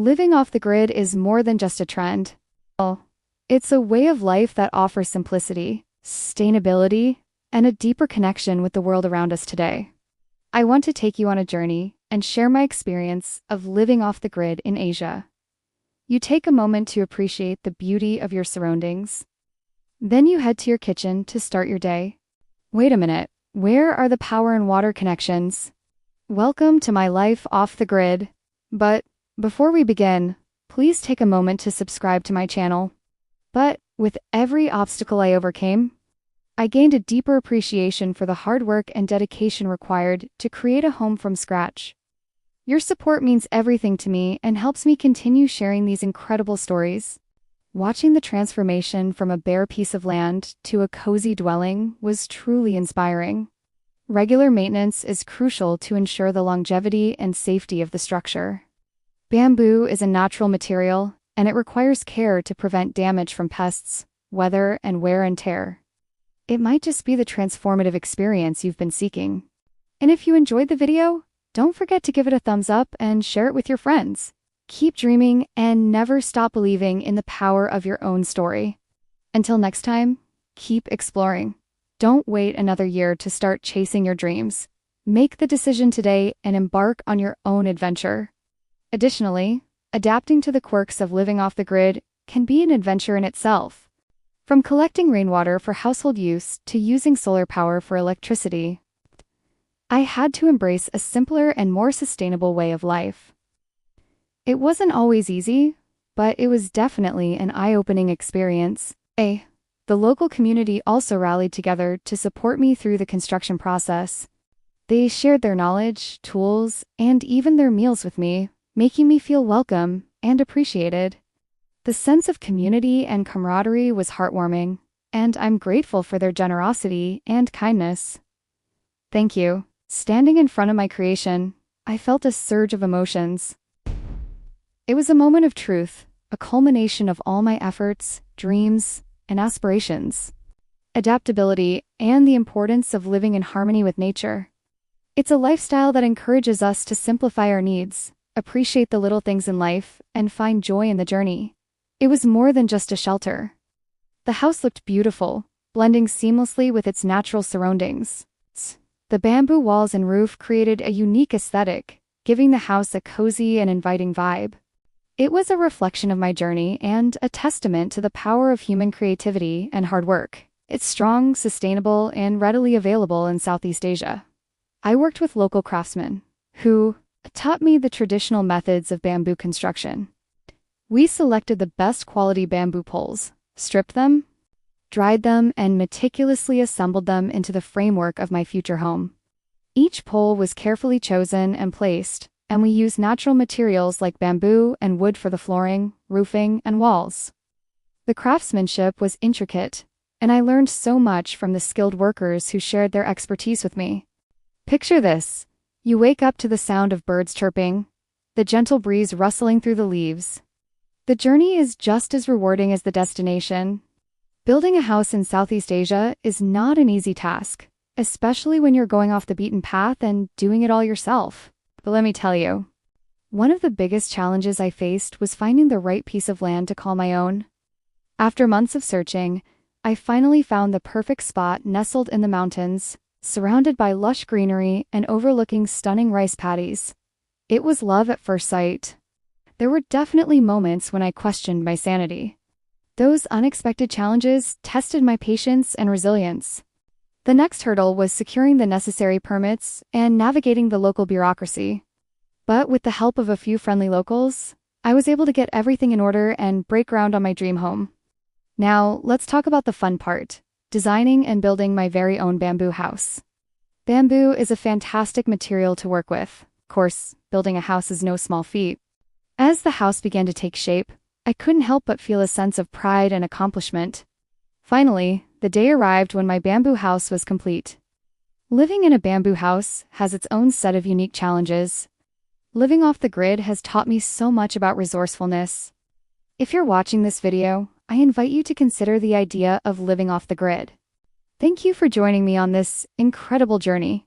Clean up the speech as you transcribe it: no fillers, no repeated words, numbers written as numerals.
Living off the grid is more than just a trend. It's a way of life that offers simplicity, sustainability, and a deeper connection with the world around us today. I want to take you on a journey and share my experience of living off the grid in Asia. You take a moment to appreciate the beauty of your surroundings. Then you head to your kitchen to start your day. Wait a minute, where are the power and water connections? Welcome to my life off the grid. But before we begin, please take a moment to subscribe to my channel. But with every obstacle I overcame, I gained a deeper appreciation for the hard work and dedication required to create a home from scratch. Your support means everything to me and helps me continue sharing these incredible stories. Watching the transformation from a bare piece of land to a cozy dwelling was truly inspiring. Regular maintenance is crucial to ensure the longevity and safety of the structure. Bamboo is a natural material, and it requires care to prevent damage from pests, weather, and wear and tear. It might just be the transformative experience you've been seeking. And if you enjoyed the video, don't forget to give it a thumbs up and share it with your friends. Keep dreaming and never stop believing in the power of your own story. Until next time, keep exploring. Don't wait another year to start chasing your dreams. Make the decision today and embark on your own adventure. Additionally, adapting to the quirks of living off the grid can be an adventure in itself. From collecting rainwater for household use to using solar power for electricity, I had to embrace a simpler and more sustainable way of life. It wasn't always easy, but it was definitely an eye-opening experience. The local community also rallied together to support me through the construction process. They shared their knowledge, tools, and even their meals with me, making me feel welcome and appreciated. The sense of community and camaraderie was heartwarming, and I'm grateful for their generosity and kindness. Thank you. Standing in front of my creation, I felt a surge of emotions. It was a moment of truth, a culmination of all my efforts, dreams, and aspirations. Adaptability and the importance of living in harmony with nature. It's a lifestyle that encourages us to simplify our needs, appreciate the little things in life, and find joy in the journey. It was more than just a shelter. The house looked beautiful, blending seamlessly with its natural surroundings. The bamboo walls and roof created a unique aesthetic, giving the house a cozy and inviting vibe. It was a reflection of my journey and a testament to the power of human creativity and hard work. It's strong, sustainable, and readily available in Southeast Asia. I worked with local craftsmen, who taught me the traditional methods of bamboo construction. We selected the best quality bamboo poles, stripped them, dried them, and meticulously assembled them into the framework of my future home. Each pole was carefully chosen and placed, and we used natural materials like bamboo and wood for the flooring, roofing, and walls. The craftsmanship was intricate, and I learned so much from the skilled workers who shared their expertise with me. Picture this. You wake up to the sound of birds chirping, the gentle breeze rustling through the leaves. The journey is just as rewarding as the destination. Building a house in Southeast Asia is not an easy task, especially when you're going off the beaten path and doing it all yourself. But let me tell you, one of the biggest challenges I faced was finding the right piece of land to call my own. After months of searching, I finally found the perfect spot nestled in the mountains, surrounded by lush greenery and overlooking stunning rice paddies. It was love at first sight. There were definitely moments when I questioned my sanity. Those unexpected challenges tested my patience and resilience. The next hurdle was securing the necessary permits and navigating the local bureaucracy. But with the help of a few friendly locals, I was able to get everything in order and break ground on my dream home. Now, let's talk about the fun part: designing and building my very own bamboo house. Bamboo is a fantastic material to work with. Of course, building a house is no small feat. As the house began to take shape, I couldn't help but feel a sense of pride and accomplishment. Finally, the day arrived when my bamboo house was complete. Living in a bamboo house has its own set of unique challenges. Living off the grid has taught me so much about resourcefulness. If you're watching this video, I invite you to consider the idea of living off the grid. Thank you for joining me on this incredible journey.